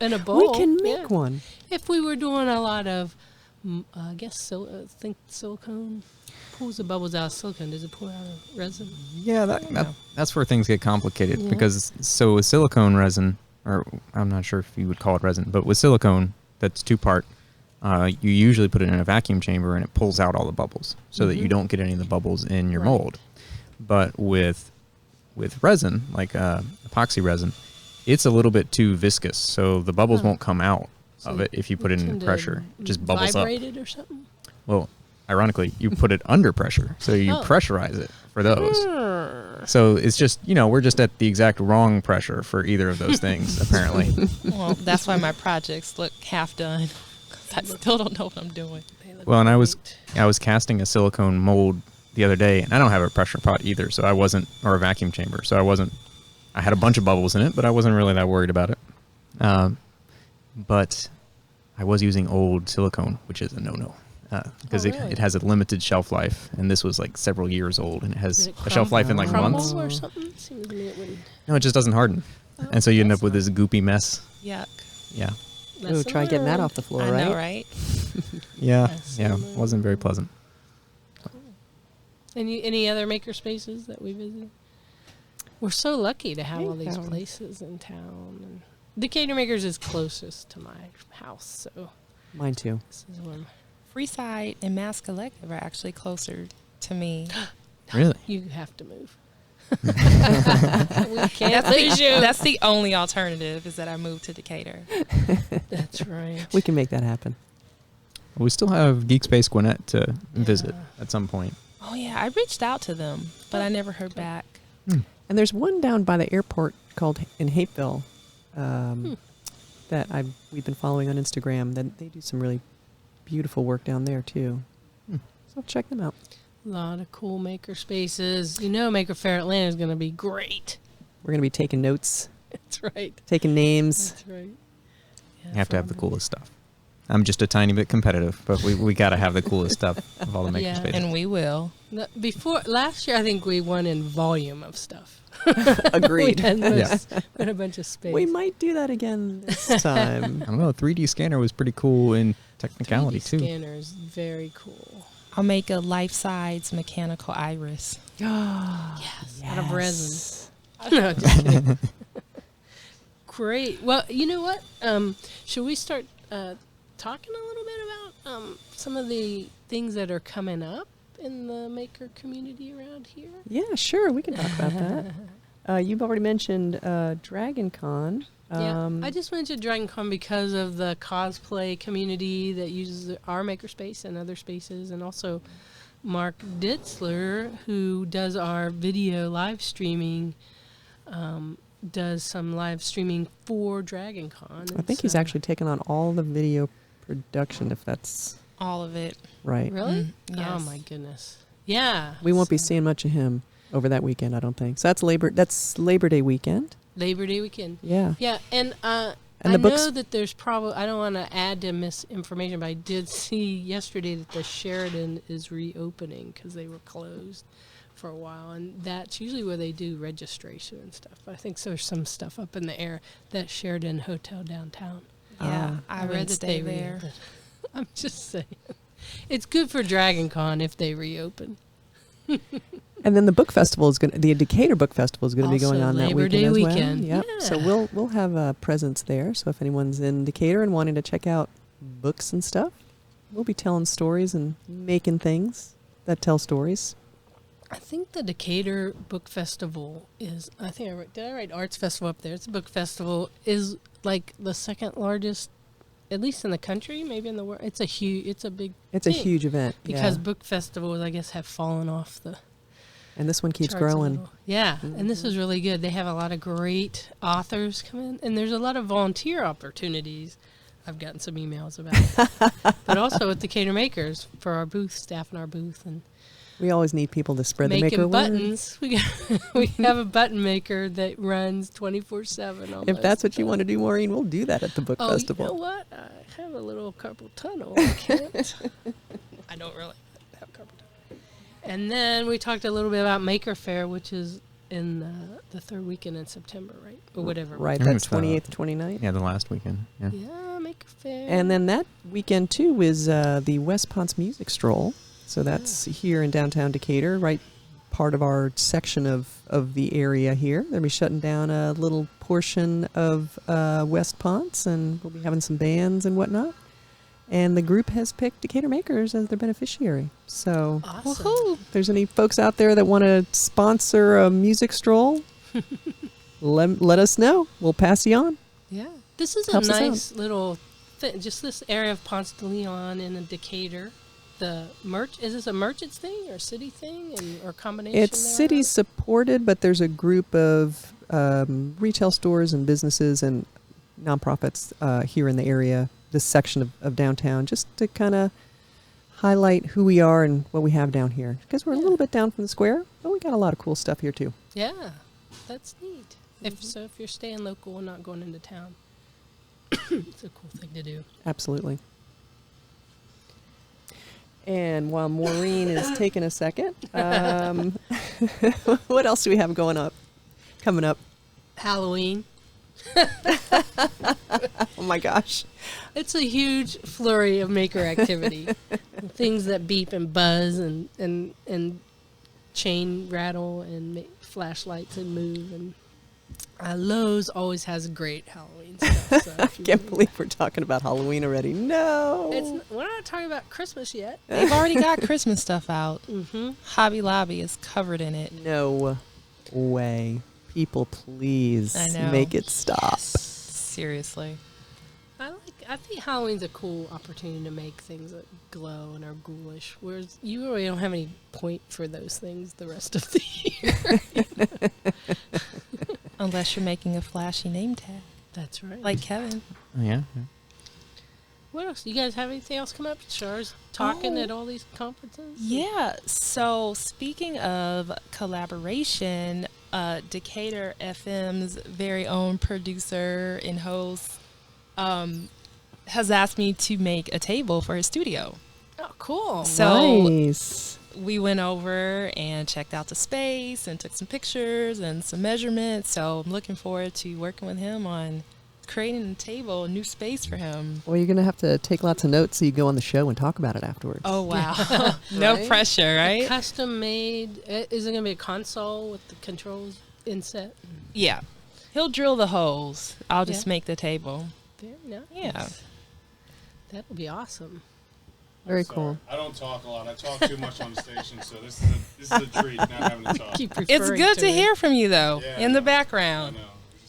and a bowl. We can make Yeah. one. If we were doing a lot of, I guess, think silicone. Pulls the bubbles out of silicone. Does it pull out of resin? Yeah, that's where things get complicated Yeah. because so with silicone resin, or I'm not sure if you would call it resin, but with silicone that's 2-part, you usually put it in a vacuum chamber and it pulls out all the bubbles so that you don't get any of the bubbles in your Right. mold. But with resin, like epoxy resin, it's a little bit too viscous, so the bubbles won't come out of it if you put it in Tend to pressure. It just bubbles up. vibrate it or something? Well, ironically, you put it under pressure, so you Oh. pressurize it for those. So it's just, we're just at the exact wrong pressure for either of those things, apparently. Well, that's why my projects look half done. 'Cause I still don't know what I'm doing. Well, and I was great. casting a silicone mold the other day, and I don't have a pressure pot either, so I wasn't, or a vacuum chamber, so I had a bunch of bubbles in it, but I wasn't really that worried about it. But I was using old silicone, which is a no-no. Because really? it has a limited shelf life, and this was like several years old, and it has Did it a shelf life in like crumble months. or something? Seems to me it wouldn't. No, it just doesn't harden, and so you end that's up with this goopy mess. Yuck. Yeah, Oh, Lesson try getting that learned. off the floor, I right? know, right? yeah, Yes. yeah. Wasn't very pleasant. Any other makerspaces that we visited? We're so lucky to have all these Yeah. places in town. And Decatur Makers is closest to my house, so Mine too. this is one. Freeside and Mass Collective are actually closer to me. Really? You have to move. We can't lose you. That's the only alternative is that I move to Decatur. That's right. We can make that happen. We still have Geek Space Gwinnett to visit at some point. Oh yeah, I reached out to them, but I never heard back. And there's one down by the airport called in Hapeville that we've been following on Instagram. That they do some really beautiful work down there too. So check them out. A lot of cool maker spaces. Maker Fair Atlanta is going to be great. We're going to be taking notes, That's right. taking names. That's right. Yeah, You have to have the fun. coolest stuff. I'm just a tiny bit competitive, but we got to have the coolest stuff of all the Yeah. makerspaces. And we will. No, last year, I think we won in volume of stuff. Agreed. we, had Yeah. we had a bunch of space. We might do that again this time. I don't know. 3D scanner was pretty cool in technicality 3D too. scanner is very cool. I'll make a life-size mechanical iris. Yes, out of resin. No, just kidding. Great. Well, you know what? Should we start talking a little bit about some of the things that are coming up in the maker community around here? Yeah, sure. We can talk about that. You've already mentioned Dragon Con. Yeah, I just mentioned Dragon Con because of the cosplay community that uses our makerspace and other spaces, and also Mark Ditzler, who does our video live streaming, does some live streaming for Dragon Con. I think he's actually taken on all the video production, if that's All of it. right. Really? Oh yes. my goodness! Yeah, We won't be so- seeing much of him over that weekend, I don't think. So that's Labor Day weekend. Labor Day weekend. Yeah. Yeah, and And I the books- know that there's probably, I don't want to add to misinformation, but I did see yesterday that the Sheridan is reopening because they were closed for a while, and that's usually where they do registration and stuff. I think there's some stuff up in the air, that Sheridan Hotel downtown. Yeah, I read would that stay they there. reopened. I'm just saying. It's good for Dragon Con if they reopen. And then the book festival the Decatur Book Festival is going to be going Also on that Labor weekend Day as weekend. well. Yep. So Yeah. we'll have a presence there. So if anyone's in Decatur and wanting to check out books and stuff, we'll be telling stories and making things that tell stories. I think the Decatur Book Festival is, did I write Arts Festival up there? It's a book festival, is like the second largest, at least in the country, maybe in the world. It's a big It's a thing, huge event because yeah. book festivals, I guess, have fallen off the And this one keeps charts a growing. little. Yeah, and this is really good. They have a lot of great authors come in, and there's a lot of volunteer opportunities. I've gotten some emails about it. But also with Decatur Makers for our booth, staff in our booth, and We always need people to spread the making maker word. buttons. We have a button maker that runs 24/7. If that's what you want to do, Maureen, we'll do that at the book festival. You know what? I have a little carpal tunnel. I can't. I don't really have carpal tunnel. And then we talked a little bit about Maker Fair, which is in the third weekend in September, right? Or whatever. Right, I think that's it's, 28th, 29th. Yeah, the last weekend. Yeah. Yeah, Maker Fair. And then that weekend, too, is the West Ponce Music Stroll. So that's here in downtown Decatur, right part of our section of the area here. They'll be shutting down a little portion of West Ponce, and we'll be having some bands and whatnot. And the group has picked Decatur Makers as their beneficiary. So Awesome. woohoo, if there's any folks out there that want to sponsor a music stroll, let us know. We'll pass you on. Yeah. This is a Helps us nice little thing. Just this area of Ponce de Leon in Decatur. The is this a merchants thing or city thing or combination? It's city supported, but there's a group of retail stores and businesses and nonprofits here in the area, this section of downtown, just to kind of highlight who we are and what we have down here. Because we're a little bit down from the square, but we got a lot of cool stuff here too. Yeah, that's neat. If you're staying local and not going into town, it's a cool thing to do. Absolutely. And while Maureen is taking a second, what else do we have coming up? Halloween. Oh my gosh. It's a huge flurry of maker activity. Things that beep and buzz and chain rattle and make flashlights and move. And Lowe's always has great Halloween stuff. So I can't believe we're talking about Halloween already. No. We're not talking about Christmas yet. They've already got Christmas stuff out. Mm-hmm. Hobby Lobby is covered in it. No way. People, please I know. make it stop. Seriously. I think Halloween's a cool opportunity to make things that glow and are ghoulish, whereas you really don't have any point for those things the rest of the year. Unless you're making a flashy name tag. That's right. Like Kevin. Oh, yeah. What else? You guys have anything else come up? Char's talking at all these conferences? Yeah. So speaking of collaboration, Decatur FM's very own producer and host has asked me to make a table for his studio. Oh, cool. So Nice. we went over and checked out the space and took some pictures and some measurements. So I'm looking forward to working with him on creating a table, a new space for him. Well, you're going to have to take lots of notes so you go on the show and talk about it afterwards. Oh, wow. No Right? pressure, right? Custom made. Is it going to be a console with the controls inset? Yeah. He'll drill the holes. I'll just Yeah. make the table. Very nice. Yeah. That would be awesome. Very Sorry. cool. I don't talk a lot. I talk too much on the station, so this is a treat not having to talk. Keep It's referring good to it. hear from you, though, Yeah, in the I know. background. I know.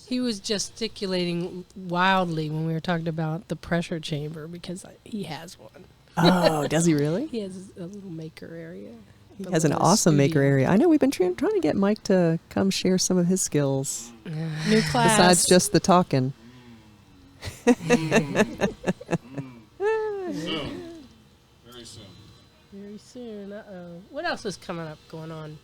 He was gesticulating wildly when we were talking about the pressure chamber because he has one. Oh, does he really? He has a little maker area. He The has an little awesome maker studio. area. I know we've been trying to get Mike to come share some of his skills New class. besides just the talking. Soon. Very soon. Very soon. What else is coming up, going on?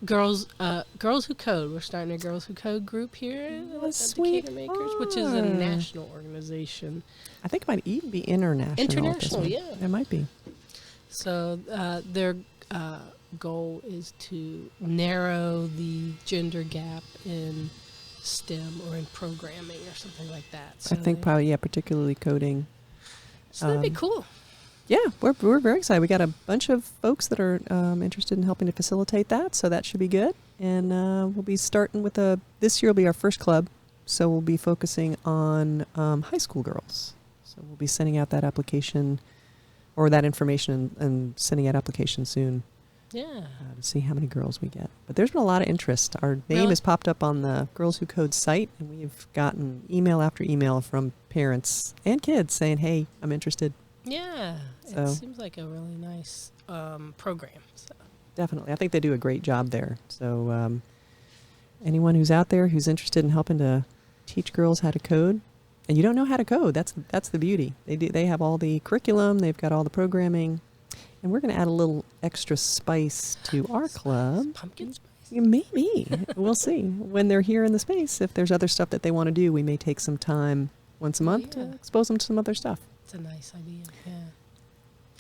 Girls Who Code. We're starting a Girls Who Code group here at sweet Decatur Makers, which is a are. national organization. I think it might even be international. at this International, one. yeah. It might be. So their goal is to narrow the gender gap in STEM or in programming or something like that. So I think probably, particularly coding. So that'd be um, cool. Yeah, we're very excited. We got a bunch of folks that are interested in helping to facilitate that, so that should be good. And we'll be starting with this year will be our first club, so we'll be focusing on high school girls. So we'll be sending out that application or that information and sending out applications soon Yeah. to see how many girls we get. But there's been a lot of interest. Our name Really? has popped up on the Girls Who Code site, and we've gotten email after email from parents and kids saying, "Hey, I'm interested." Yeah. So- It seems like a really nice program. So. Definitely. I think they do a great job there. So anyone who's out there who's interested in helping to teach girls how to code, and you don't know how to code, that's the beauty. They have all the curriculum, they've got all the programming, and we're going to add a little extra spice to our club. Pumpkin spice? Maybe. We'll see. When they're here in the space, if there's other stuff that they want to do, we may take some time once a month to Yeah. expose them to some other stuff. It's a nice idea. Yeah.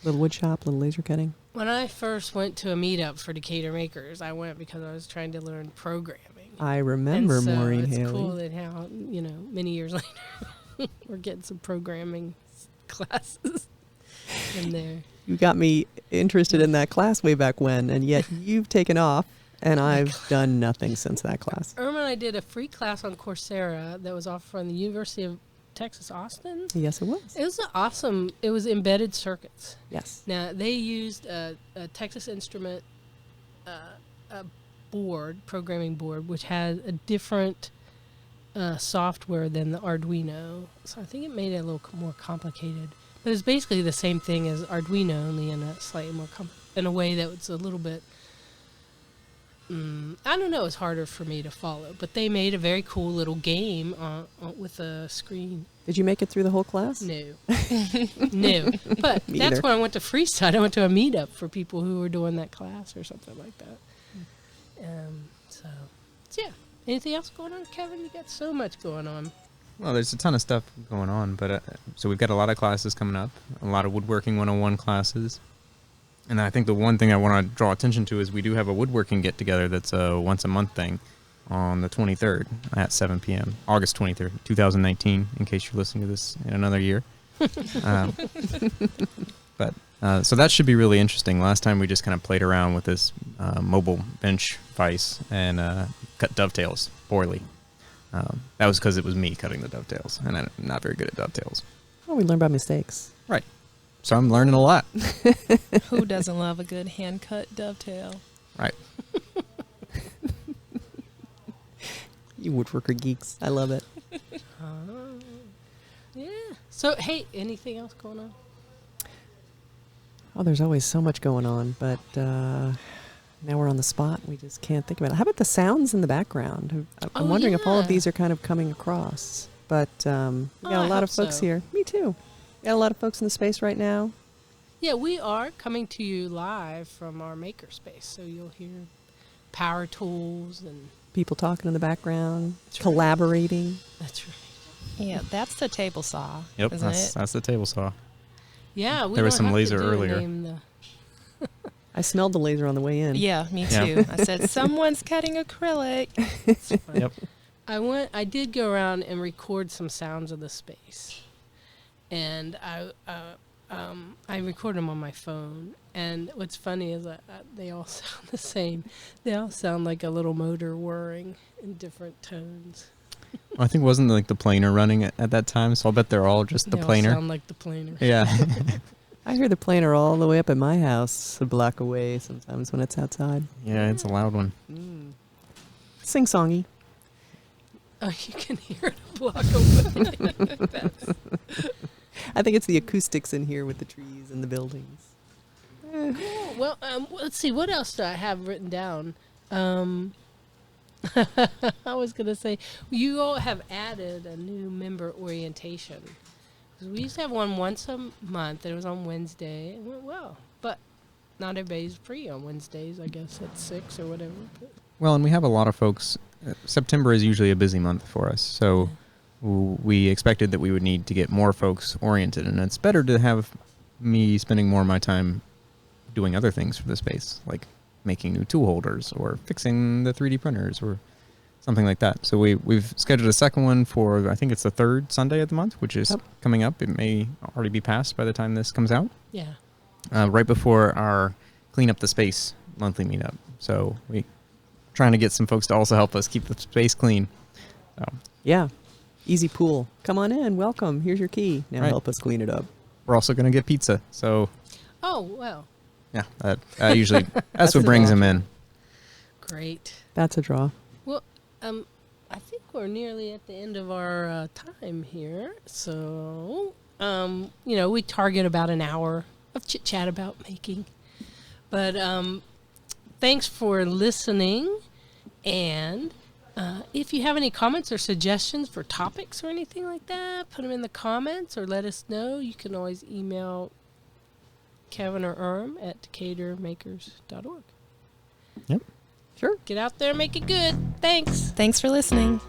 Little wood shop, little laser cutting. When I first went to a meetup for Decatur Makers, I went because I was trying to learn programming. I remember and so Maureen it's Haley. cool that how, many years later, we're getting some programming classes in there. You got me interested in that class way back when, and yet you've taken off, and I've done nothing since that class. Irm and I did a free class on Coursera that was offered from the University of Texas, Austin. Yes, it was. It was awesome. It was embedded circuits. Yes. Now, they used a Texas Instrument a programming board, which has a different software than the Arduino. So I think it made it a little more complicated. But it's basically the same thing as Arduino, only in a slightly more in a way that was a little bit. I don't know. It's harder for me to follow, but they made a very cool little game with a screen. Did you make it through the whole class? No, no. But Me that's either. when I went to Freestyle. I went to a meetup for people who were doing that class or something like that. So yeah. Anything else going on, Kevin? You got so much going on. Well, there's a ton of stuff going on, but so we've got a lot of classes coming up, a lot of woodworking 101 classes. And I think the one thing I want to draw attention to is we do have a woodworking get-together that's a once-a-month thing on the 23rd at 7 p.m., August 23rd, 2019, in case you're listening to this in another year. So that should be really interesting. Last time we just kind of played around with this mobile bench vise and cut dovetails poorly. That was because it was me cutting the dovetails, and I'm not very good at dovetails. Oh, we learn by mistakes. Right. So I'm learning a lot. Who doesn't love a good hand-cut dovetail? Right. You woodworker geeks. I love it. Yeah. So hey, anything else going on? Oh, there's always so much going on, but now we're on the spot. We just can't think about it. How about the sounds in the background? I'm wondering if all of yeah. these are kind of coming across. But we got I a lot of hope folks so. here. Me too. Got a lot of folks in the space right now. Yeah, we are coming to you live from our Makerspace, so you'll hear power tools and. People talking in the background, That's right. collaborating. That's right. Yeah, that's the table saw, Yep, isn't it? that's the table saw. Yeah, we There was don't some have to laser do a earlier. name, I smelled the laser on the way in. Yeah, me Yeah. too. I said, someone's cutting acrylic. Yep. I did go around and record some sounds of the space, and I recorded them on my phone. And what's funny is they all sound the same. They all sound like a little motor whirring in different tones. I think wasn't like the planer running at that time, so I'll bet they're all just the They all planer. sound like the planer. Yeah. I hear the planer all the way up at my house, a block away sometimes when it's outside. Yeah, it's a loud one. Sing-songy. Oh, you can hear it a block away. I think it's the acoustics in here with the trees and the buildings. Cool. Well, let's see. What else do I have written down? I was going to say, you all have added a new member orientation. 'Cause we used to have one once a month. It was on Wednesday. It went well. But not everybody's free on Wednesdays, I guess, at 6 or whatever. But Well, and we have a lot of folks. September is usually a busy month for us, so we expected that we would need to get more folks oriented, and it's better to have me spending more of my time doing other things for the space, like making new tool holders or fixing the 3D printers or something like that. So we've scheduled a second one for, I think it's the third Sunday of the month, which is coming up. It may already be passed by the time this comes out. yeah. Right before our Clean Up the Space monthly meetup. So we trying to get some folks to also help us keep the space clean. So, Yeah. Easy pool. Come on in. Welcome. Here's your key. Now Right. help us clean it up. we're also going to get pizza. So Oh, well, yeah, that usually that's what a brings draw. them in. great. That's a draw. Well, I think we're nearly at the end of our time here. So, we target about an hour of chit-chat about making. But thanks for listening. And if you have any comments or suggestions for topics or anything like that, put them in the comments or let us know. You can always email Kevin or Irm at decaturmakers.org. Yep. Sure. Get out there and make it good. Thanks. Thanks for listening.